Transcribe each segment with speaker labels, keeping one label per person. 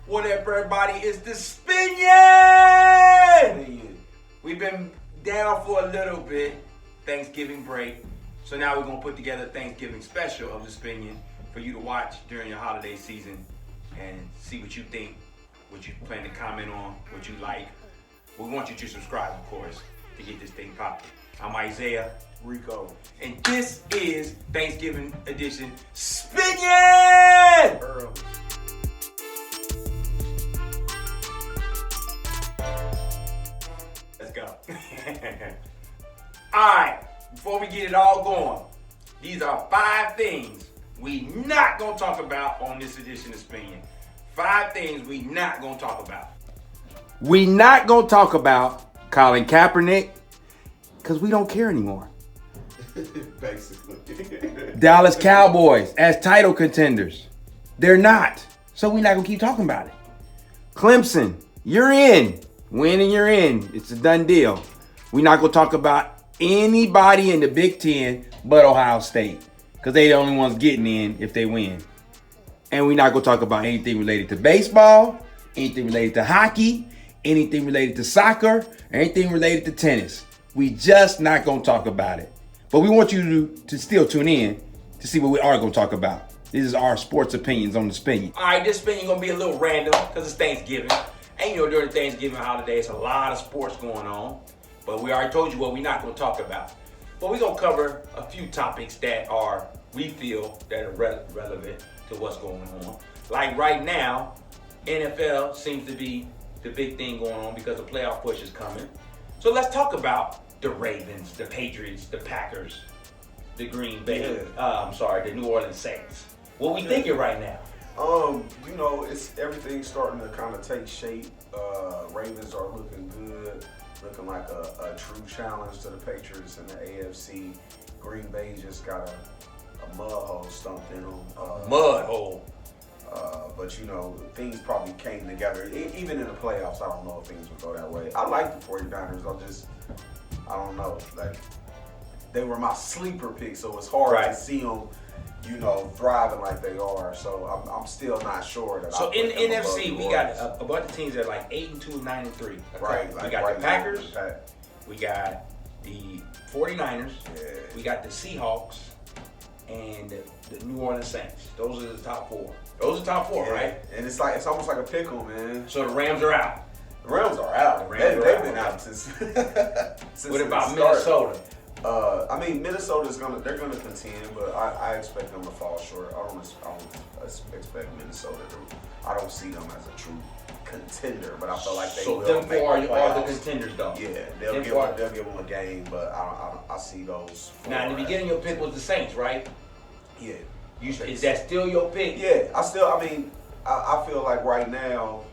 Speaker 1: What up, everybody? It's the SPINION! We've been down for a little bit, Thanksgiving break. So now we're going to put together a Thanksgiving special of the SPINION for you to watch during your holiday season and see what you think, what you plan to comment on, what you like. We want you to subscribe, of course, to get this thing popping. I'm Isaiah.
Speaker 2: Rico.
Speaker 1: And this is Thanksgiving edition SPINION!
Speaker 2: Earl.
Speaker 1: Let's go. Alright, before we get it all going, these are 5 things we not gonna talk about on this edition of SPINION. 5 things we not gonna talk about. We not gonna talk about Colin Kaepernick, because we don't care anymore.
Speaker 2: Basically.
Speaker 1: Dallas Cowboys as title contenders. They're not. So we're not going to keep talking about it. Clemson, you're in. Win and you're in. It's a done deal. We're not going to talk about anybody in the Big Ten but Ohio State, because they're the only ones getting in if they win. And we're not going to talk about anything related to baseball, anything related to hockey, anything related to soccer, or anything related to tennis. We just not going to talk about it. But we want you to still tune in to see what we are going to talk about. This is our sports opinions on the SPINION. All right, this SPINION going to be a little random because it's Thanksgiving. And during the Thanksgiving holiday, it's a lot of sports going on. But we already told you what we're not going to talk about. But we're going to cover a few topics that we feel that are relevant to what's going on. Like right now, NFL seems to be the big thing going on because the playoff push is coming. So let's talk about the Ravens, the Patriots, the Packers, the Green Bay, the New Orleans Saints. What we thinking right now?
Speaker 2: It's everything's starting to kind of take shape. Ravens are looking good, looking like a true challenge to the Patriots in the AFC. Green Bay just got a mud hole stumped in them.
Speaker 1: Mud hole.
Speaker 2: But things probably came together. Even in the playoffs, I don't know if things would go that way. I like the 49ers. I don't know. Like, they were my sleeper pick, so it's hard to see them, thriving like they are. So I'm still not sure that.
Speaker 1: So in the NFC, we got a bunch of teams that are like 8-2, 9-3.
Speaker 2: Right.
Speaker 1: We got the Packers. We got the 49ers.
Speaker 2: Yeah.
Speaker 1: We got the Seahawks and the New Orleans Saints. Those are the top 4. Those are the top 4, right?
Speaker 2: And it's almost like a pickle, man.
Speaker 1: So the Rams are out.
Speaker 2: The Rams are out. They've been out since.
Speaker 1: What about Minnesota?
Speaker 2: Minnesota's they're gonna contend, but I expect them to fall short. I don't expect Minnesota to. I don't see them as a true contender, but I feel like they will.
Speaker 1: So them 4 are the contenders, though.
Speaker 2: Yeah, they'll give them a game, but I see those.
Speaker 1: Now, in the beginning, your pick was the Saints, right?
Speaker 2: Yeah.
Speaker 1: Is that still your pick?
Speaker 2: Yeah, I feel like right now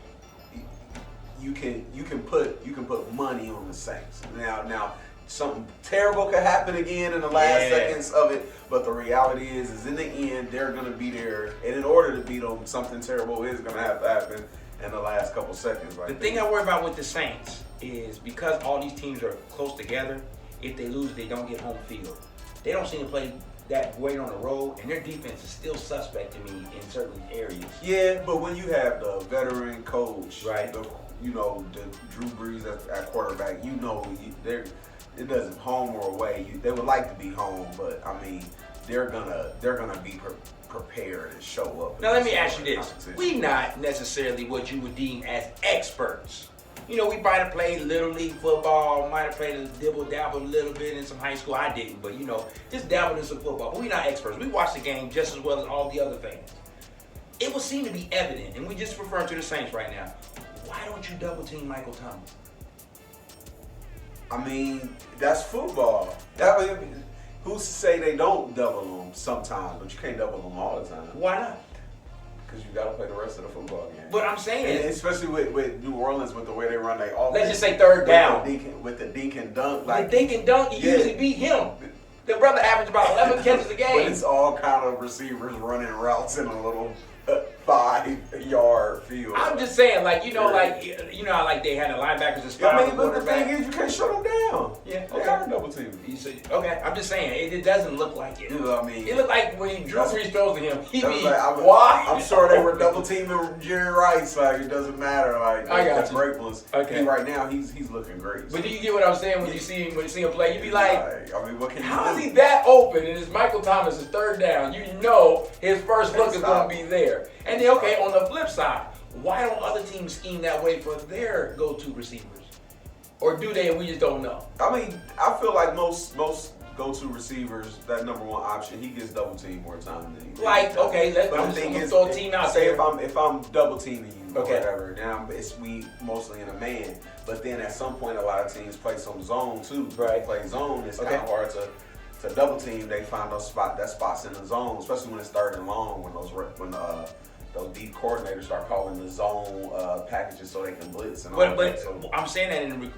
Speaker 2: you can put money on the Saints. Now something terrible could happen again in the last seconds of it, but the reality is in the end they're gonna be there, and in order to beat them, something terrible is gonna have to happen in the last couple seconds.
Speaker 1: The thing I worry about with the Saints is because all these teams are close together, if they lose, they don't get home field. They don't seem to play that great on the road, and their defense is still suspect to me in certain areas.
Speaker 2: Yeah, but when you have the veteran coach,
Speaker 1: right?
Speaker 2: The Drew Brees at quarterback, it doesn't home or away. They would like to be home, but they're gonna be prepared and show up.
Speaker 1: Now let me ask you this: we not necessarily what you would deem as experts. We might have played Little League football, might have played a dibble-dabble a little bit in some high school. I didn't, but just dabbled in some football. But we're not experts. We watch the game just as well as all the other fans. It would seem to be evident, and we just referring to the Saints right now. Why don't you double team Michael Thomas?
Speaker 2: That's football. Who's to say they don't double them sometimes, but you can't double them all the time.
Speaker 1: Why not?
Speaker 2: Because you got to play the rest of the football game.
Speaker 1: But I'm saying,
Speaker 2: and especially with New Orleans, with the way they run their offense.
Speaker 1: Let's just say third down.
Speaker 2: With the dink and dunk.
Speaker 1: The dink and dunk, you usually beat him. The brother averaged about 11 catches a game.
Speaker 2: But it's all kind of receivers running routes in a little 5-yard field.
Speaker 3: I'm just saying, like how like they had the linebackers and spot on the
Speaker 2: but the
Speaker 3: quarterback.
Speaker 2: thing is, you can't shut them down.
Speaker 3: Yeah,
Speaker 2: They
Speaker 3: okay.
Speaker 2: got to double team.
Speaker 3: Okay, I'm just saying, it doesn't look like it.
Speaker 2: You know what I mean?
Speaker 3: It looked like when Drew Brees throws to him, he be
Speaker 2: why? I'm sure they were double teaming Jerry Rice. Like it doesn't matter. Like
Speaker 3: I got
Speaker 2: that's
Speaker 3: you.
Speaker 2: greatness.
Speaker 3: Okay.
Speaker 2: Right now he's looking great.
Speaker 3: But do you get what I'm saying when you see him play? You be like,
Speaker 2: I mean, what can you
Speaker 3: how
Speaker 2: do?
Speaker 3: is he that open? And it's Michael Thomas' third down. You know his first look is going to be there. And then okay, on the flip side, why don't other teams scheme that way for their go-to receivers? Or do they and we just don't know?
Speaker 2: I mean, I feel like most go-to receivers, that number one option, he gets double teamed more time than he
Speaker 3: Like, okay, I'm just throw a team out
Speaker 2: say
Speaker 3: there.
Speaker 2: if I'm double teaming you or
Speaker 3: Okay.
Speaker 2: whatever, then we mostly in a man. But then at some point, a lot of teams play some zone too.
Speaker 3: Right.
Speaker 2: They play zone. It's
Speaker 3: Okay.
Speaker 2: kind of hard to double team. They find those spots in the zone, especially when it's third and long, when those deep coordinators start calling the zone packages so they can blitz and all
Speaker 3: But
Speaker 2: that. So,
Speaker 3: I'm saying that in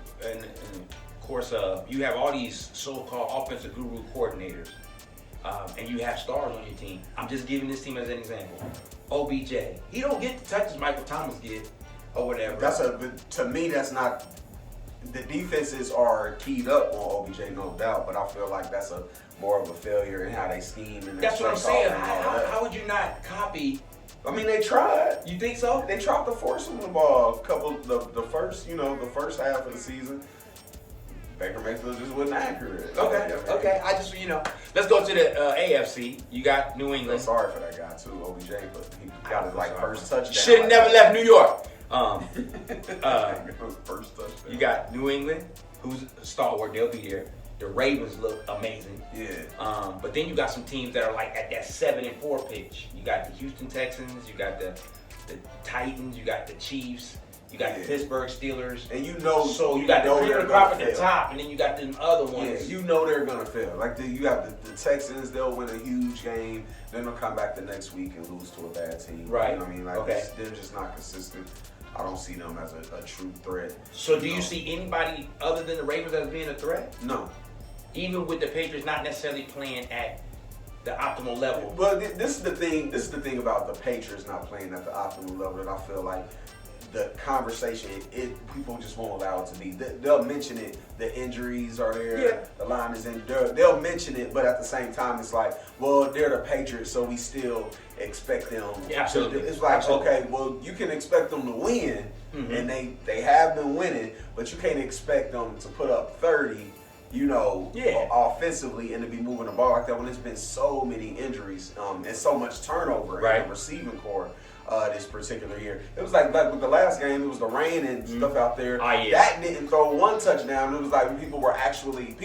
Speaker 3: course, you have all these so-called offensive guru coordinators, and you have stars on your team. I'm just giving this team as an example. OBJ, he don't get the touches Michael Thomas did, or whatever.
Speaker 2: to me, that's not. The defenses are keyed up on OBJ, no doubt, but I feel like that's more of a failure in how they scheme and
Speaker 3: That's what I'm
Speaker 2: play
Speaker 3: saying.
Speaker 2: calling and all that.
Speaker 3: How would you not copy?
Speaker 2: I mean, they tried.
Speaker 3: You think so?
Speaker 2: They tried to force him the ball. The first half of the season. Baker Mayfield just wasn't accurate.
Speaker 3: Okay. I just let's go to the AFC. You got New
Speaker 2: I'm
Speaker 3: England.
Speaker 2: sorry for that guy too, OBJ, but he got his first touchdown.
Speaker 3: Should have never left New York.
Speaker 2: First touchdown.
Speaker 3: You got New England, who's a stalwart. They'll be there. The Ravens look amazing.
Speaker 2: Yeah.
Speaker 3: But then you got some teams that are like at that 7-4 pitch. You got the Houston Texans. You got the Titans. You got the Chiefs. You got the Pittsburgh Steelers.
Speaker 2: And you
Speaker 3: got the cream of the crop at the top, and then you got them other ones.
Speaker 2: Yeah, they're gonna fail. Like you have the Texans, they'll win a huge game, then they'll come back the next week and lose to a bad team.
Speaker 3: Right.
Speaker 2: You know what I mean? Like they're just not consistent. I don't see them as a true threat.
Speaker 3: So do you see anybody other than the Ravens as being a threat?
Speaker 2: No.
Speaker 3: Even with the Patriots not necessarily playing at the optimal level.
Speaker 2: Well, this is the thing. This is the thing about the Patriots not playing at the optimal level that I feel like the conversation, people just won't allow it to be. They'll mention it. The injuries are there.
Speaker 3: Yeah.
Speaker 2: The line is in. They'll mention it, but at the same time, it's like, well, they're the Patriots, so we still expect them.
Speaker 3: Yeah, absolutely.
Speaker 2: It's like,
Speaker 3: absolutely.
Speaker 2: okay, well, you can expect them to win, and they have been winning, but you can't expect them to put up 30. Offensively, and to be moving the ball like that when there's been so many injuries and so much turnover in the receiving core this particular year. It was like with the last game, it was the rain and stuff out there. That didn't throw one touchdown. It was like people were actually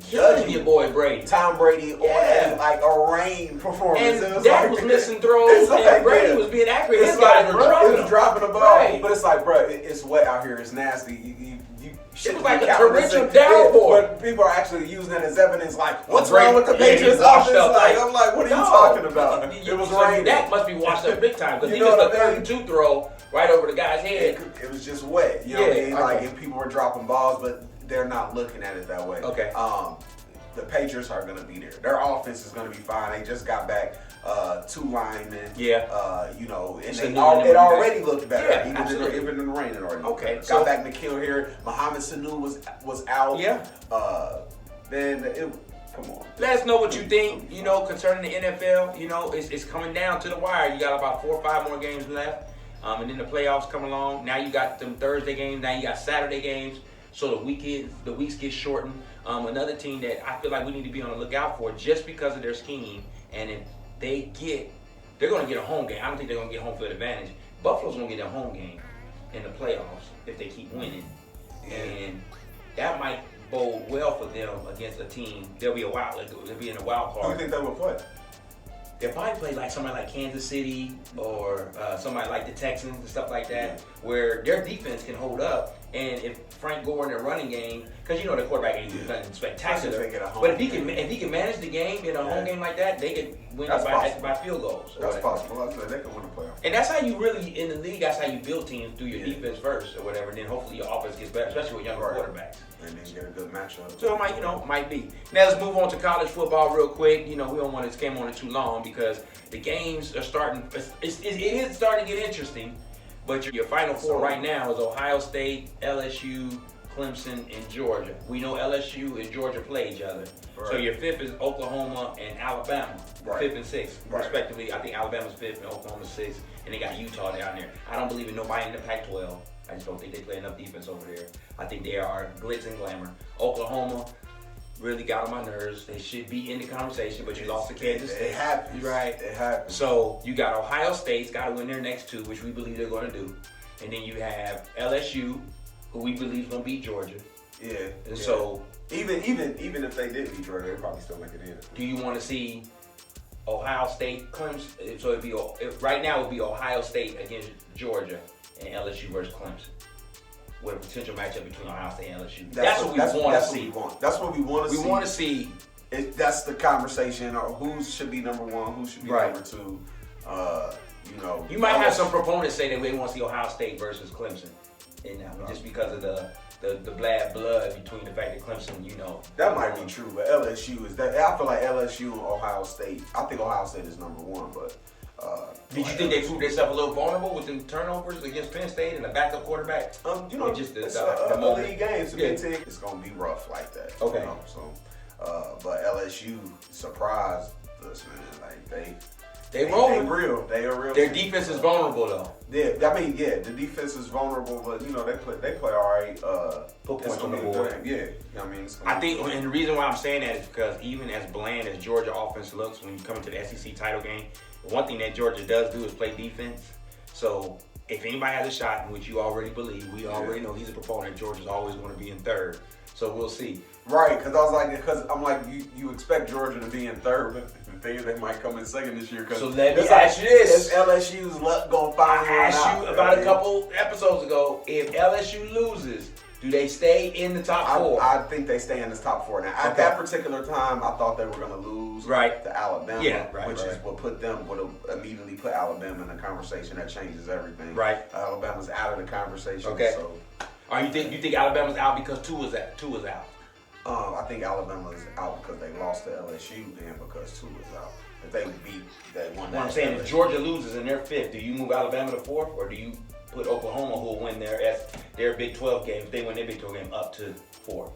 Speaker 2: judging
Speaker 3: your boy Brady.
Speaker 2: Tom Brady on like a rain performance.
Speaker 3: And Dak was missing throws, and Brady was being accurate. His guys were
Speaker 2: dropping the ball, but it's like, bro, it's wet out here. It's nasty.
Speaker 3: It was like a torrential downpour.
Speaker 2: But people are actually using that as evidence. Like, what's wrong with the Patriots offense? I'm like, what are you talking about? It was raining.
Speaker 3: Dak must be washed up big time because he missed a 32 throw right over the guy's head.
Speaker 2: It was just wet. You know what I mean? Like, and people were dropping balls, but they're not looking at it that way.
Speaker 3: Okay.
Speaker 2: The Patriots are going to be there. Their offense is going to be fine. They just got back 2 linemen.
Speaker 3: And
Speaker 2: it already looked better.
Speaker 3: Yeah,
Speaker 2: even in the rain. It already looked better.
Speaker 3: So
Speaker 2: got back Nikhil here. Mohamed Sanu was out.
Speaker 3: Yeah.
Speaker 2: Come on.
Speaker 3: Let us know what you think, concerning the NFL. It's coming down to the wire. You got about 4 or 5 more games left. And then the playoffs come along. Now you got them Thursday games. Now you got Saturday games. So the weeks get shortened. Another team that I feel like we need to be on the lookout for just because of their scheme. And if they're going to get a home game. I don't think they're going to get home field advantage. Buffalo's going to get a home game in the playoffs if they keep winning. And that might bode well for them against a team. They'll be in the wild card.
Speaker 2: Who do you think they will play?
Speaker 3: They'll probably play like somebody like Kansas City or somebody like the Texans and stuff like that, where their defense can hold up And if Frank Gore in the running game, because the quarterback ain't doing nothing spectacular,
Speaker 2: Especially if they get a home
Speaker 3: but if he
Speaker 2: game.
Speaker 3: can manage the game in a home game like that, they could win
Speaker 2: That's
Speaker 3: by field goals.
Speaker 2: That's possible. I said they can win the playoff.
Speaker 3: And that's how you really, in the league, that's how you build teams, through your defense first or whatever. Then hopefully your offense gets better, especially with younger quarterbacks.
Speaker 2: And then get a good matchup.
Speaker 3: So it might be. Now let's move on to college football real quick. We don't want to skim on it too long because the games are starting. It is starting to get interesting. But your Final Four right now is Ohio State, LSU, Clemson, and Georgia. We know LSU and Georgia play each other. Right. So your fifth is Oklahoma and Alabama, fifth and sixth, respectively. I think Alabama's fifth and Oklahoma's sixth, and they got Utah down there. I don't believe in nobody in the Pac-12. I just don't think they play enough defense over there. I think they are glitz and glamour. Oklahoma really got on my nerves. They should be in the conversation, but you lost to Kansas State.
Speaker 2: It happens.
Speaker 3: Right.
Speaker 2: It happens.
Speaker 3: So you got Ohio State's got to win their next two, which we believe they're going to do. And then you have LSU, who we believe is going to beat Georgia.
Speaker 2: Yeah.
Speaker 3: And so
Speaker 2: even if they did beat Georgia, they'd probably still make it in.
Speaker 3: Do you want to see Ohio State, Clemson? So right now it would be Ohio State against Georgia and LSU versus Clemson, with a potential matchup between Ohio State and LSU. That's what we want to see.
Speaker 2: That's what we want to see.
Speaker 3: We want to see.
Speaker 2: That's the conversation. Or who should be number one? Who should be number two?
Speaker 3: You might have some proponents say that they want to see Ohio State versus Clemson, and just because of the bad blood between the fact that Clemson,
Speaker 2: that might be true, but LSU is that. I feel like LSU and Ohio State. I think Ohio State is number one, but.
Speaker 3: Did you think they proved themselves a little vulnerable with the turnovers against Penn State and the backup quarterback?
Speaker 2: Just it's a league game. It's Big Ten. It's gonna be rough like that.
Speaker 3: Okay.
Speaker 2: But LSU surprised us, man. Like they real. They are real.
Speaker 3: Their defense is vulnerable though.
Speaker 2: Yeah, the defense is vulnerable, but they play all right.
Speaker 3: Put points on the board.
Speaker 2: Yeah,
Speaker 3: I think, and the reason why I'm saying that is because even as bland as Georgia offense looks when you come into the SEC title game, one thing that Georgia does do is play defense. So if anybody has a shot, in which you already believe, we already know he's a proponent, Georgia's always going to be in third. So we'll see.
Speaker 2: Right, because I'm like, you expect Georgia to be in third, but they might come in second this year.
Speaker 3: So let me ask you this:
Speaker 2: is LSU's luck gonna find one out? I
Speaker 3: asked you about a couple episodes ago. If LSU loses, do they stay in the top four?
Speaker 2: I think they stay in the top four. Now, at that particular time, I thought they were going to lose to Alabama, which is what would immediately put Alabama in a conversation that changes everything.
Speaker 3: Right.
Speaker 2: Alabama's out of the conversation.
Speaker 3: Okay.
Speaker 2: So,
Speaker 3: you think Alabama's out because two is out?
Speaker 2: I think Alabama's out because they lost to LSU and because two is out. If they won that.
Speaker 3: What I'm saying is Georgia loses and they're fifth. Do you move Alabama to fourth, or do you put Oklahoma, who will win their Big 12 game, if they win their Big 12 game, up to fourth?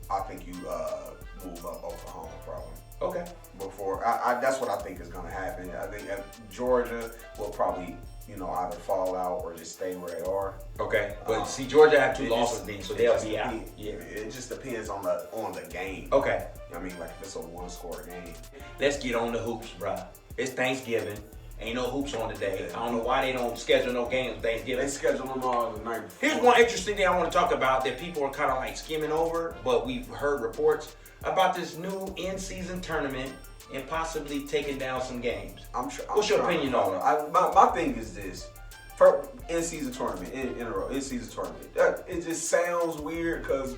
Speaker 2: I think you move up Oklahoma probably.
Speaker 3: Okay.
Speaker 2: Before that's what I think is going to happen. I think Georgia will probably either fall out or just stay where they are.
Speaker 3: Okay, but see, Georgia have two losses then, so they'll be out.
Speaker 2: Yeah, it just depends on the game.
Speaker 3: Okay.
Speaker 2: Like if it's a one-score game.
Speaker 3: Let's get on the hoops, bro. It's Thanksgiving. Ain't no hoops on today. I don't know why they don't schedule no games Thanksgiving.
Speaker 2: They schedule them all the night before.
Speaker 3: Here's one interesting thing I want to talk about that people are kind of like skimming over, but we've heard reports about this new in-season tournament and possibly taking down some games. What's your opinion on it?
Speaker 2: My thing is this. For in-season tournament, in-season tournament, it just sounds weird because,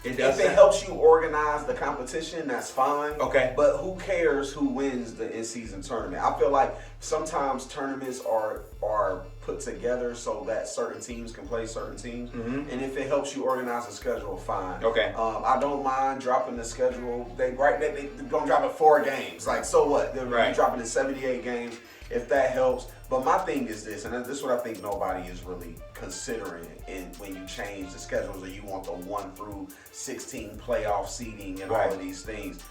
Speaker 2: if it helps you organize the competition, that's fine.
Speaker 3: Okay.
Speaker 2: But who cares who wins the in-season tournament? I feel like sometimes tournaments are put together so that certain teams can play certain teams. Mm-hmm. And if it helps you organize the schedule, fine.
Speaker 3: Okay.
Speaker 2: I don't mind dropping the schedule. They're going to drop it 4 games. Like, so what? They're dropping it 78 games if that helps. But my thing is this, and this is what I think nobody is really considering when you change the schedules or you want the 1 through 16 playoff seeding and all of these things.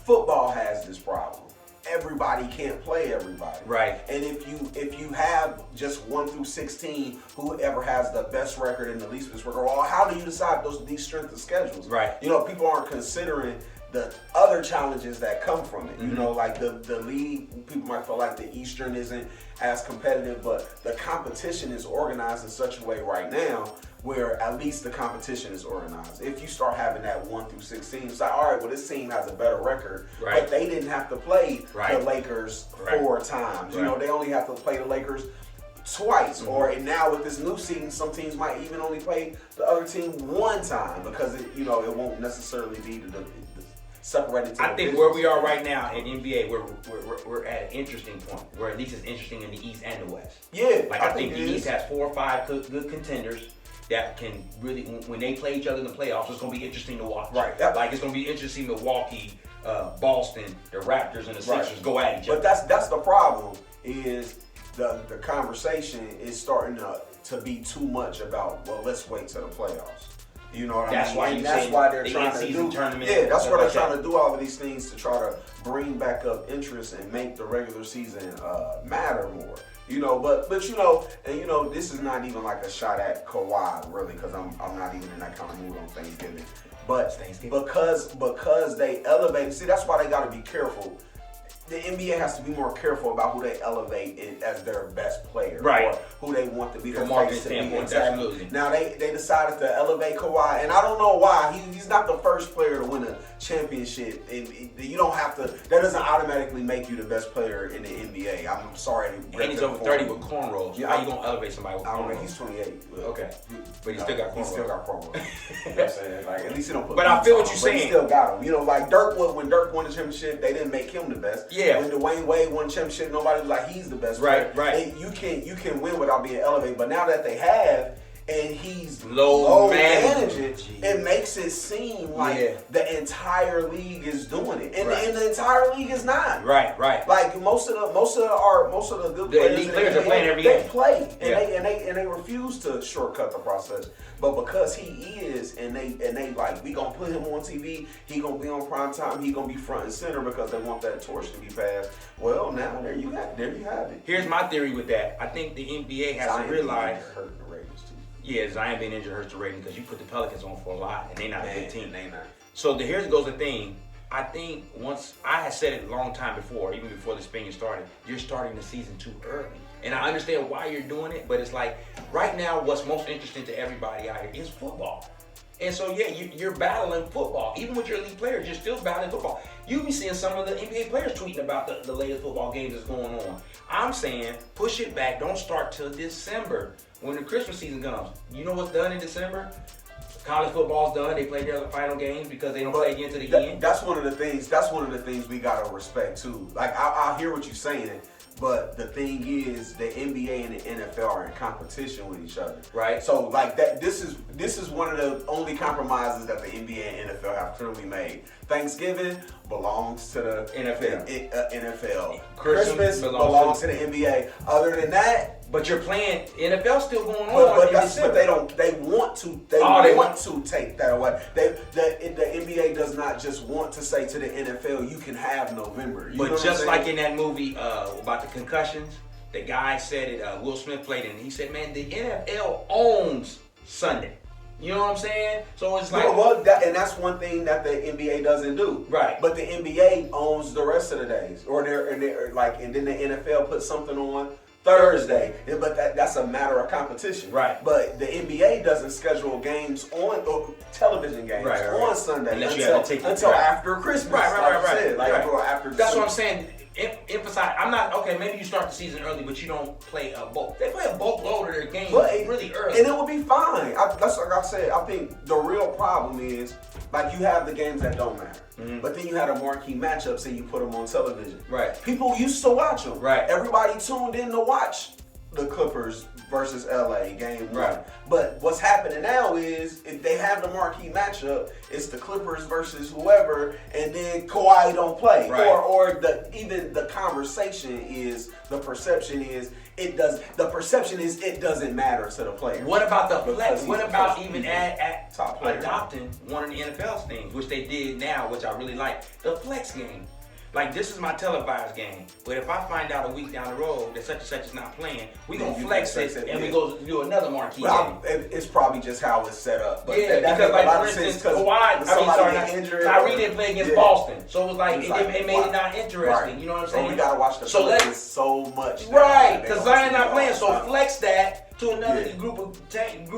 Speaker 2: Football has this problem. Everybody can't play everybody.
Speaker 3: Right.
Speaker 2: And if you have just 1 through 16, whoever has the best record and the least best record, well, how do you decide these strength of schedules?
Speaker 3: Right.
Speaker 2: People aren't considering the other challenges that come from it.
Speaker 3: Mm-hmm.
Speaker 2: Like the league, people might feel like the Eastern isn't as competitive, but the competition is organized in such a way right now where at least the competition is organized. If you start having that 1 through 16, it's like, all right, well, this team has a better record, but they didn't have to play the Lakers 4 times. They only have to play the Lakers twice, or now with this new season, some teams might even only play the other team one time because it won't necessarily be the separated.
Speaker 3: I think where we are right now in NBA, we're at an interesting point. Where at least it's interesting in the East and the West.
Speaker 2: Yeah,
Speaker 3: like I think the East has 4 or 5 good contenders that can really, when they play each other in the playoffs, it's going to be interesting to watch.
Speaker 2: Right.
Speaker 3: Like it's going to be interesting. Milwaukee, Boston, the Raptors, and the Sixers go at each other.
Speaker 2: But that's the problem is the conversation is starting to be too much about, well, let's wait till the playoffs. You know what I mean? That's why they're trying to do.
Speaker 3: Tournament.
Speaker 2: Yeah, that's why they're trying to do all of these things to try to bring back up interest and make the regular season matter more. But this is not even like a shot at Kawhi really, because I'm not even in that kind of mood on Thanksgiving. But because they elevated, see, that's why they got to be careful. The NBA has to be more careful about who they elevate as their best player,
Speaker 3: right?
Speaker 2: Or who they want to be their
Speaker 3: marketing
Speaker 2: face to be.
Speaker 3: standpoint.
Speaker 2: Exactly.
Speaker 3: Absolutely.
Speaker 2: Now they decided to elevate Kawhi, and I don't know why. He's not the first player to win a championship, and you don't have to. That doesn't automatically make you the best player in the NBA. I'm sorry.
Speaker 3: And he's over 30 with cornrows.
Speaker 2: Yeah,
Speaker 3: how you gonna elevate somebody with cornrows?
Speaker 2: He's 28.
Speaker 3: Okay, but he still got cornrows.
Speaker 2: He still got cornrows. You know what I'm saying? Like, at least he don't put.
Speaker 3: But I feel what you're
Speaker 2: but
Speaker 3: saying.
Speaker 2: He still got him. Like Dirk. When Dirk won the championship, they didn't make him the best.
Speaker 3: Yeah.
Speaker 2: When Dwayne Wade won the championship, nobody was like he's the best.
Speaker 3: Right.
Speaker 2: You can win without being elevated. But now that they have, and he's
Speaker 3: low
Speaker 2: managing, it makes it seem like the entire league is doing it, and the entire league is not.
Speaker 3: Right.
Speaker 2: Like most of the good players,
Speaker 3: elite players are playing every
Speaker 2: they
Speaker 3: game.
Speaker 2: play, and they refuse to shortcut the process. But because he is, and they like, we gonna put him on TV. He gonna be on prime time. He gonna be front and center because they want that torch to be passed. Well, now there you have it.
Speaker 3: Here's my theory with that. I think the NBA has to realize.
Speaker 2: Hurt the ratings too.
Speaker 3: Yeah, Zion being injured hurts the rating because you put the Pelicans on for a lot, and they're not a good team.
Speaker 2: They not.
Speaker 3: So here goes the thing. I think once I had said it a long time before, even before the SPINION started, you're starting the season too early. And I understand why you're doing it, but it's like right now, what's most interesting to everybody out here is football. And so you're battling football. Even with your elite players, you're still battling football. You be seeing some of the NBA players tweeting about the latest football games that's going on. I'm saying push it back. Don't start till December when the Christmas season comes. You know what's done in December? College football's done. They play their final games because they don't play again to the end.
Speaker 2: That's one of the things we gotta respect too. Like I hear what you're saying, but the thing is, the NBA and the NFL are in competition with each other.
Speaker 3: Right.
Speaker 2: So like that, this is one of the only compromises that the NBA and NFL have clearly made. Thanksgiving belongs to the NFL. Christmas belongs to the NBA. Other than that.
Speaker 3: But you're playing NFL still going on.
Speaker 2: But they want to take that away. The NBA does not just want to say to the NFL, you can have November.
Speaker 3: But just like in that movie about the concussions, the guy said it. Will Smith played it, and he said, "Man, the NFL owns Sunday." You know what I'm saying? So it's like,
Speaker 2: and that's one thing that the NBA doesn't do.
Speaker 3: Right.
Speaker 2: But the NBA owns the rest of the days, and then the NFL puts something on Thursday, but that's a matter of competition.
Speaker 3: Right.
Speaker 2: But the NBA doesn't schedule games on television games on Sunday until after Christmas.
Speaker 3: Right.
Speaker 2: After
Speaker 3: that's what I'm saying. Emphasize. I'm not okay. Maybe you start the season early, but you don't play a bulk. They play a bulk load of their games really early,
Speaker 2: and it will be fine. That's like I said. I think the real problem is like you have the games that don't matter. Mm-hmm. But then you had a marquee matchups and you put them on television.
Speaker 3: Right.
Speaker 2: People used to watch them.
Speaker 3: Right.
Speaker 2: Everybody tuned in to watch the Clippers versus LA game 1.
Speaker 3: Right.
Speaker 2: But what's happening now is if they have the marquee matchup, it's the Clippers versus whoever, and then Kawhi don't play.
Speaker 3: Right.
Speaker 2: Or even the conversation is the perception is it doesn't matter to the player.
Speaker 3: What about the flex? What about even
Speaker 2: top
Speaker 3: adopting one of the NFL's things, which they did now, which I really like, the flex game. Like, this is my televised game, but if I find out a week down the road that such and such is not playing, we gonna flex it and we go do another marquee game.
Speaker 2: It's probably just how it's set up. But
Speaker 3: because like for instance, Kyrie didn't play against Boston, so it was like it made it not interesting. Right. You know what I'm saying?
Speaker 2: So we gotta watch the Pelicans so much.
Speaker 3: Right, because Zion not playing, so flex that to another group of games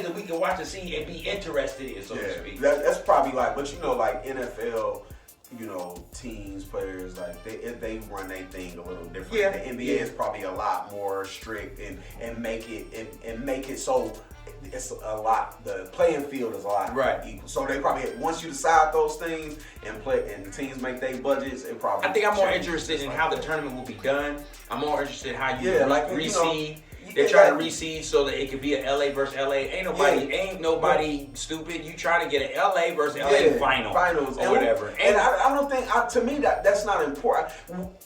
Speaker 3: that we can watch and see and be interested in, so to speak.
Speaker 2: That's probably like, but like NFL. teams, players, like they run their thing a little different.
Speaker 3: Yeah.
Speaker 2: The NBA is probably a lot more strict and make it so it's a lot. The playing field is a lot equal. So they probably once you decide those things and the teams make their budgets, it probably.
Speaker 3: I think I'm more
Speaker 2: changes
Speaker 3: interested in
Speaker 2: like
Speaker 3: how the
Speaker 2: that.
Speaker 3: tournament will be done. I'm more interested in how you reseed. They're
Speaker 2: Yeah,
Speaker 3: trying to reseed so that it could be a LA versus LA. Ain't nobody stupid. You trying to get an LA versus LA finals or whatever.
Speaker 2: And I don't think to me that's not important.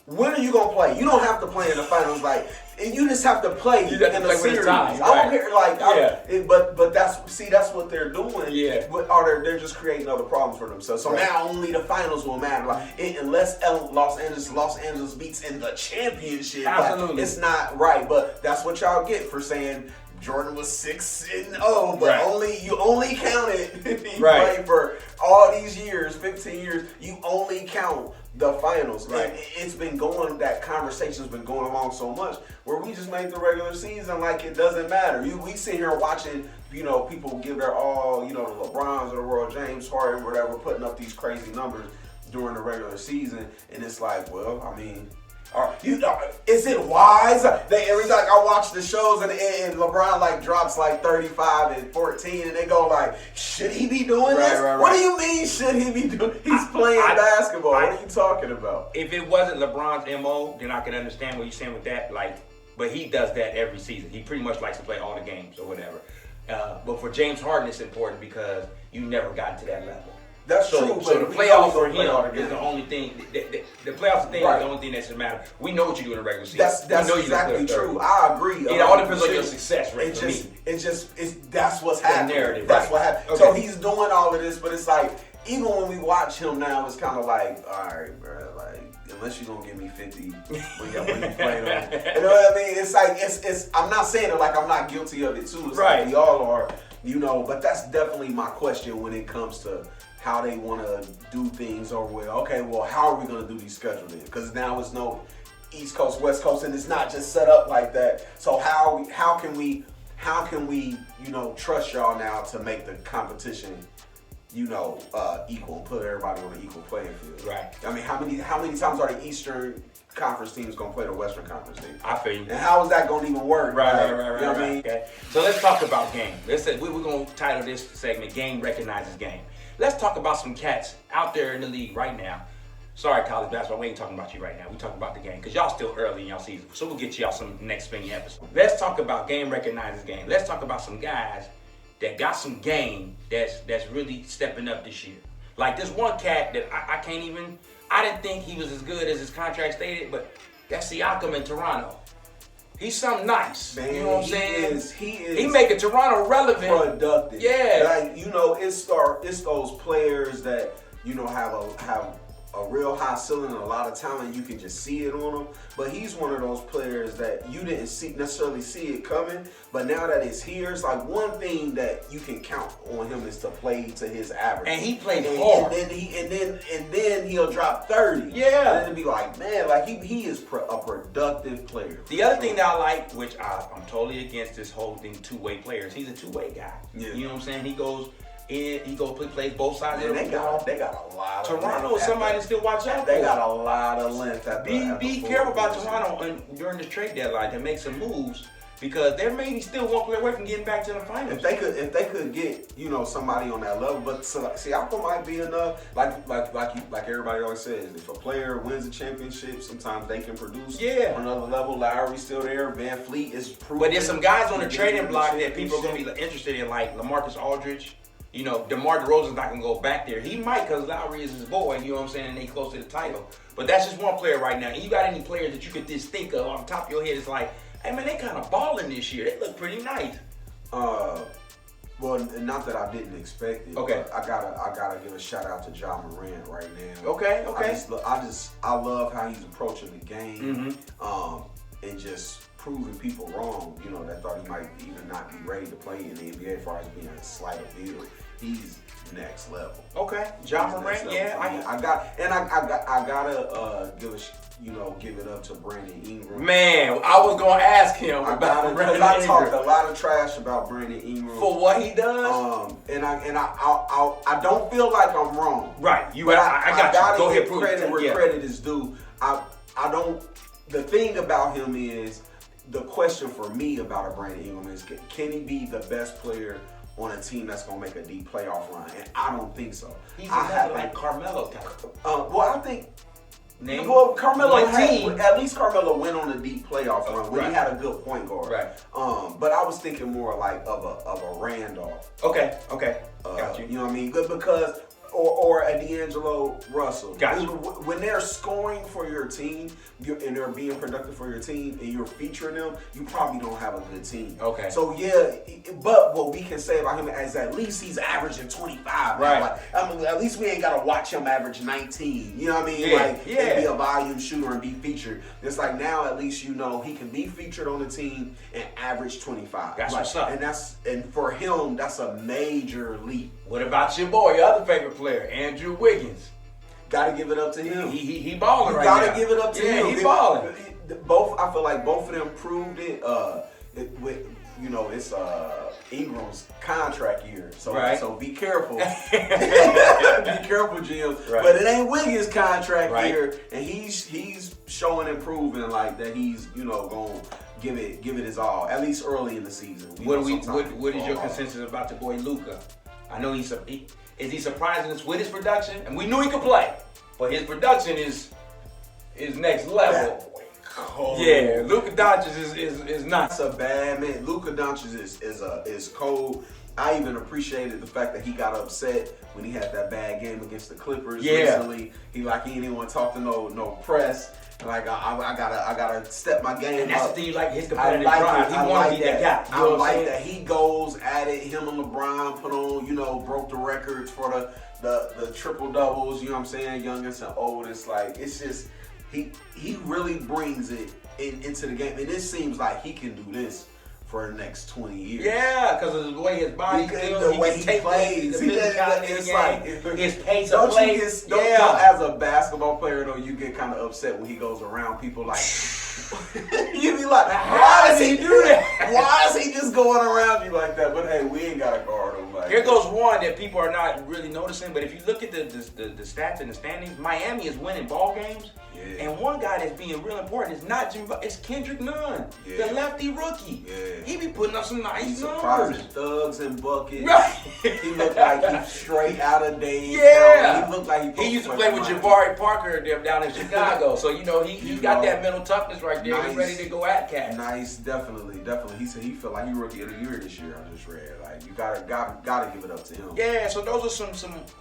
Speaker 2: When are you gonna play? You don't have to play in the finals. Like you just have to play in the series. I don't care. But that's what they're doing.
Speaker 3: Yeah.
Speaker 2: They're just creating other problems for themselves. So now only the finals will matter. Like unless Los Angeles beats in the championship.
Speaker 3: Absolutely.
Speaker 2: Like, it's not right. But that's what y'all get for saying Jordan was 6-0, but you only counted. He played for all these years, 15 years. You only count the finals.
Speaker 3: Right.
Speaker 2: And it's been going. That conversation's been going along so much where we just made the regular season like it doesn't matter. We sit here watching. People give their all. The LeBrons of the world, James Harden, whatever, putting up these crazy numbers during the regular season, and it's like, well, I mean. Is it wise? Every time I watch the shows and LeBron drops 35 and 14 and they go should he be doing this?
Speaker 3: Right.
Speaker 2: What do you mean should he be doing? He's playing basketball. What are you talking about?
Speaker 3: If it wasn't LeBron's MO, then I could understand what you're saying with that. But he does that every season. He pretty much likes to play all the games or whatever. But for James Harden, it's important because you never got to that level.
Speaker 2: That's true.
Speaker 3: So the playoffs for him is the only thing. The playoffs thing is the only thing that should matter. We know what you do in the regular season.
Speaker 2: That's exactly true. I agree.
Speaker 3: It all depends on your success rate.
Speaker 2: That's what's happening.
Speaker 3: Narrative.
Speaker 2: That's what happened. Okay. So he's doing all of this, but it's even when we watch him now, it's kind of all right, bro. Unless you're gonna give me 50 when you playing on. You know what I mean? It's. I'm not saying it I'm not guilty of it too. It's we all are. But that's definitely my question when it comes to how they want to do things how are we going to do these schedules? Because now it's no East Coast, West Coast, and it's not just set up like that. So how can we trust y'all now to make the competition equal and put everybody on an equal playing field?
Speaker 3: Right.
Speaker 2: I mean, how many times are the Eastern Conference teams gonna play the Western Conference team?
Speaker 3: I feel you.
Speaker 2: And how is that gonna even work?
Speaker 3: Right.
Speaker 2: You know what I mean?
Speaker 3: Okay. So let's talk about game. We're gonna title this segment "Game Recognizes Game." Let's talk about some cats out there in the league right now. Sorry, college basketball, we ain't talking about you right now. We talking about the game because y'all still early in y'all season. So we'll get y'all some next SPINION episode. Let's talk about Game Recognizes Game. Let's talk about some guys that got some game that's really stepping up this year. This one cat that I didn't think he was as good as his contract stated, but that's Siakam in Toronto. He's something nice.
Speaker 2: Man,
Speaker 3: you know what I'm saying?
Speaker 2: He
Speaker 3: making Toronto relevant.
Speaker 2: Productive.
Speaker 3: Yeah.
Speaker 2: It's those players that, have a real high ceiling and a lot of talent. You can just see it on them. But he's one of those players that you didn't necessarily see it coming. But now that it's here, it's one thing that you can count on him is to play to his average.
Speaker 3: And he plays hard.
Speaker 2: And then he'll drop 30.
Speaker 3: Yeah.
Speaker 2: And it'll be man, he is a productive player.
Speaker 3: The other thing that I like, which I'm totally against this whole thing, two-way players. He's a two-way guy. Yeah. You know what I'm saying? He goes plays both sides of the ball.
Speaker 2: They got a lot of
Speaker 3: Toronto is somebody to still watch out for.
Speaker 2: They got a lot of length at
Speaker 3: Be careful about Toronto during this trade deadline to make some moves because they're maybe still one player away from getting back to the finals.
Speaker 2: If they could get somebody on that level, but Siakam might be enough. Like everybody always says, if a player wins a championship, sometimes they can produce on another level. Lowry's still there. Van Fleet is proven.
Speaker 3: But there's some guys on the trading block that people are going to be interested in, like LaMarcus Aldridge. DeMar DeRozan's not going to go back there. He might because Lowry is his boy, you know what I'm saying, and they close to the title. But that's just one player right now. And you got any players that you could just think of on the top of your head? It's hey man, they kind of balling this year. They look pretty nice.
Speaker 2: Well, not that I didn't expect it.
Speaker 3: Okay.
Speaker 2: But I gotta give a shout out to Ja Morant right now.
Speaker 3: Okay.
Speaker 2: I love how he's approaching the game. And just proving people wrong, that thought he might even not be ready to play in the NBA as far as being a slight appeal. He's next level.
Speaker 3: Okay, Ja Morant,
Speaker 2: I gotta give it up to Brandon Ingram.
Speaker 3: Man, I was gonna ask him
Speaker 2: I
Speaker 3: about Brandon
Speaker 2: I talked
Speaker 3: Ingram
Speaker 2: a lot of trash about Brandon Ingram
Speaker 3: for what he does.
Speaker 2: And I don't feel like I'm wrong.
Speaker 3: Right,
Speaker 2: But
Speaker 3: I got you. Go ahead,
Speaker 2: give
Speaker 3: prove
Speaker 2: credit
Speaker 3: it.
Speaker 2: where
Speaker 3: Yeah.
Speaker 2: credit is due. I don't. The thing about him is the question for me about a Brandon Ingram is can he be the best player on a team that's gonna make a deep playoff run? And I don't think so.
Speaker 3: He's another like Carmelo type.
Speaker 2: Well, I think.
Speaker 3: Name
Speaker 2: Well, Carmelo
Speaker 3: one team.
Speaker 2: at least Carmelo went on a deep playoff run when
Speaker 3: Right.
Speaker 2: he had a good point guard.
Speaker 3: Right.
Speaker 2: But I was thinking more like of a Randolph.
Speaker 3: Okay. Got you.
Speaker 2: You know what I mean? Because or a D'Angelo Russell.
Speaker 3: Got you.
Speaker 2: When they're scoring for your team and they're being productive for your team and you're featuring them, you probably don't have a good team.
Speaker 3: Okay.
Speaker 2: So yeah, but what we can say about him is at least he's averaging 25.
Speaker 3: Right.
Speaker 2: Like, at least we ain't gotta watch him average 19. You know what I mean?
Speaker 3: Yeah.
Speaker 2: And be a volume shooter and be featured. It's like now at least he can be featured on the team and average 25.
Speaker 3: That's what's up.
Speaker 2: And for him, that's a major leap.
Speaker 3: What about your boy, your other favorite player, Andrew Wiggins?
Speaker 2: Gotta give it up to him.
Speaker 3: He balling right
Speaker 2: gotta
Speaker 3: now.
Speaker 2: give it up to him.
Speaker 3: Yeah, he balling.
Speaker 2: I feel like both of them proved it. It's Ingram's contract year, so
Speaker 3: Right.
Speaker 2: so be careful. Be careful, Jim.
Speaker 3: Right.
Speaker 2: But it ain't Wiggins' contract
Speaker 3: Right.
Speaker 2: year, and he's showing and proving like that he's gonna give it his all, at least early in the season.
Speaker 3: What is your consensus about the boy Luka? I know is he surprising us with his production? And we knew he could play, but his production is next level. Yeah, Luka Doncic is not.
Speaker 2: That's a bad man. Luka Doncic is cold. I even appreciated the fact that he got upset when he had that bad game against the Clippers recently. He didn't even want to talk to no press. Like I gotta step my game
Speaker 3: And that's
Speaker 2: up.
Speaker 3: the thing, you like his competitive drive. He want to be that guy.
Speaker 2: I like that he goes at it. Him and LeBron put on, broke the records for the triple doubles. You know what I'm saying? Youngest and oldest. Like it's just he really brings it into the game, and it seems like he can do this for the next 20 years.
Speaker 3: Yeah, because of the way his body feels,
Speaker 2: the way he plays.
Speaker 3: It's like his pace
Speaker 2: Don't
Speaker 3: of play.
Speaker 2: As a basketball player though, you get kind of upset when he goes around people like. You be like, why does he do that? Why is he just going around you like that? But hey, we ain't gotta guard him like
Speaker 3: Here goes one that people are not really noticing, but if you look at the stats and the standings, Miami is winning ball games.
Speaker 2: Yeah.
Speaker 3: And one guy that's being real important is not Jim, it's Kendrick Nunn,
Speaker 2: Yeah.
Speaker 3: the lefty rookie.
Speaker 2: Yeah.
Speaker 3: He be putting up some nice
Speaker 2: He's
Speaker 3: numbers.
Speaker 2: surprising thugs and buckets.
Speaker 3: Right.
Speaker 2: He looked like he's straight out of Dade.
Speaker 3: Yeah.
Speaker 2: He looked like
Speaker 3: He used to play with Jabari Parker and them down in Chicago. So, he got that mental toughness right there. He's ready to go at cat.
Speaker 2: Nice, definitely. He said he felt like he rookie of the year this year. I just read. Like you gotta give it up to him.
Speaker 3: Yeah, so those are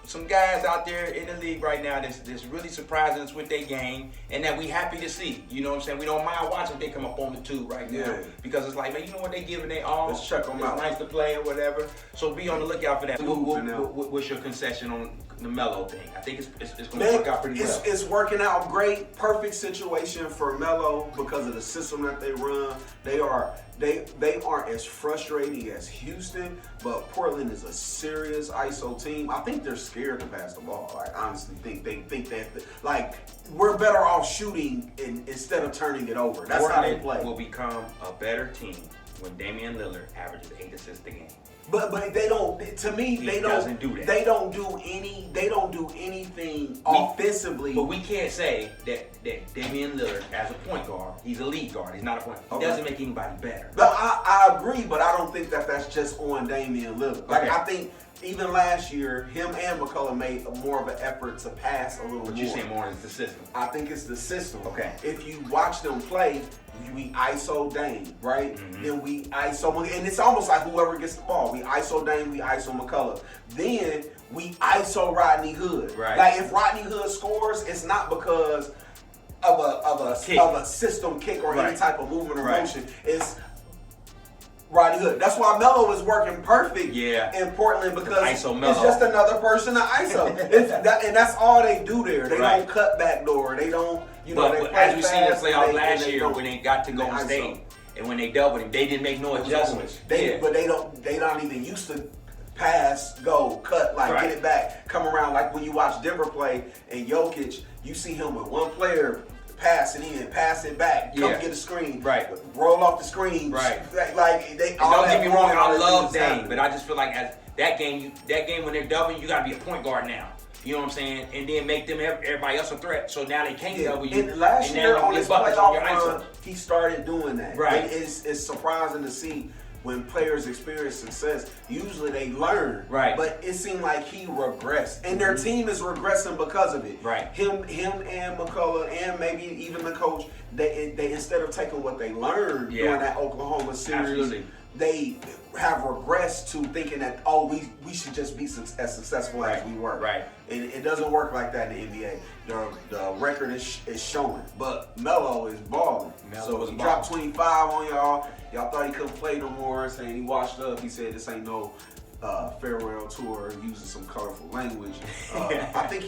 Speaker 3: some guys out there in the league right now that's really surprising us with their game and that we happy to see. You know what I'm saying? We don't mind watching if they come up on the tube right now because it's like, man, you know what, they giving they all.
Speaker 2: Let's check them out.
Speaker 3: It's nice to play or whatever. So be on the lookout for that. What's your concession on the Melo thing? I think it's going to work out pretty well.
Speaker 2: It's working out great. Perfect situation for Melo because of the system that they run. They aren't as frustrating as Houston, but Portland is a serious ISO team. I think they're scared to pass the ball. I honestly think they think that we're better off shooting instead of turning it over. That's
Speaker 3: Portland
Speaker 2: how they play.
Speaker 3: will become a better team when Damian Lillard averages 8 assists a game.
Speaker 2: But they don't. To me, they
Speaker 3: doesn't do that.
Speaker 2: They don't do anything offensively.
Speaker 3: But we can't say that Damian Lillard, as a point guard, he's a lead guard. He's not a point. He doesn't make anybody better.
Speaker 2: But I agree, but I don't think that's just on Damian Lillard. Like I think even last year, him and McCullough made more of an effort to pass a little more.
Speaker 3: But you're saying more is the system.
Speaker 2: I think it's the system.
Speaker 3: Okay.
Speaker 2: If you watch them play, we ISO Dame, right?
Speaker 3: Mm-hmm.
Speaker 2: Then we ISO, and it's almost like whoever gets the ball. We ISO Dame, we ISO McCullough. Then we ISO Rodney Hood.
Speaker 3: Right.
Speaker 2: Like if Rodney Hood scores, it's not because of a system kick or any type of movement or motion. It's Rodney Hood. That's why Melo is working perfect in Portland because
Speaker 3: ISO Melo.
Speaker 2: it's just another person to ISO. And that's all they do there. They don't cut back door. They don't,
Speaker 3: But as we seen in the playoffs last year when they got to Golden State and when they doubled him, they didn't make no adjustments.
Speaker 2: But they don't even used to pass, go, cut, get it back, come around. Like when you watch Denver play and Jokic, you see him with one player pass it in, pass it back, come get a screen,
Speaker 3: Right.
Speaker 2: roll off the screen,
Speaker 3: Right.
Speaker 2: Like they.
Speaker 3: And
Speaker 2: all
Speaker 3: don't
Speaker 2: that
Speaker 3: get me wrong, I
Speaker 2: movement,
Speaker 3: love
Speaker 2: all that
Speaker 3: Dame,
Speaker 2: things
Speaker 3: but I just feel like as that game when they're doubling, you got to be a point guard now. You know what I'm saying? And then make them everybody else a threat. So now they can't double you.
Speaker 2: And last year
Speaker 3: now
Speaker 2: on
Speaker 3: you
Speaker 2: his
Speaker 3: get buckets on your
Speaker 2: playoff
Speaker 3: ISO.
Speaker 2: run, he started doing that.
Speaker 3: Right.
Speaker 2: And it's surprising to see when players experience success. Usually they learn.
Speaker 3: Right.
Speaker 2: But it seemed like he regressed, and their team is regressing because of it.
Speaker 3: Right.
Speaker 2: Him and McCullough and maybe even the coach. They instead of taking what they learned during that Oklahoma series,
Speaker 3: Absolutely.
Speaker 2: they have regressed to thinking that we should just be as successful as we were.
Speaker 3: Right.
Speaker 2: And it doesn't work like that in the NBA. The record is showing, but Melo is balling. So he dropped 25 on y'all. Y'all thought he couldn't play no more, saying he washed up. He said this ain't no farewell tour, using some colorful language. I think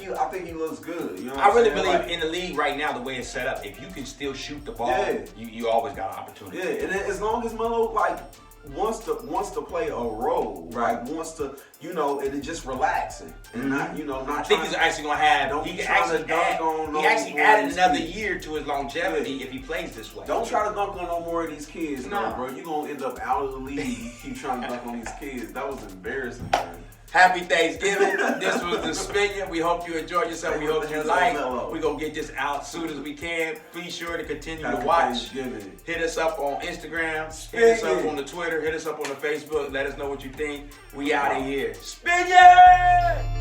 Speaker 2: he looks good. You know what
Speaker 3: I really
Speaker 2: I'm saying?
Speaker 3: believe
Speaker 2: Like,
Speaker 3: in the league right now, the way it's set up, if you can still shoot the ball,
Speaker 2: Yeah.
Speaker 3: you always got an opportunity.
Speaker 2: yeah, and as long as Melo wants to play a role,
Speaker 3: Right.
Speaker 2: wants to, and it just relaxing and not, not.
Speaker 3: I think he's actually gonna have.
Speaker 2: Don't
Speaker 3: He
Speaker 2: be
Speaker 3: can
Speaker 2: trying to
Speaker 3: actually
Speaker 2: dunk
Speaker 3: add.
Speaker 2: on
Speaker 3: He
Speaker 2: no
Speaker 3: actually
Speaker 2: more
Speaker 3: added
Speaker 2: of these
Speaker 3: another
Speaker 2: kids.
Speaker 3: year to his longevity
Speaker 2: Yeah.
Speaker 3: if he plays this way.
Speaker 2: Don't try to dunk on no more of these kids,
Speaker 3: No.
Speaker 2: bro. You're gonna end up out of the league. You keep trying to dunk on these kids. That was embarrassing, man.
Speaker 3: Happy Thanksgiving. This was the Spinion. We hope you enjoyed yourself. We hope you like. We're going to get this out as soon as we can. Be sure to continue to watch. Hit us up on Instagram. Hit us up on the Twitter. Hit us up on the Facebook. Let us know what you think. We out of here. Spinion!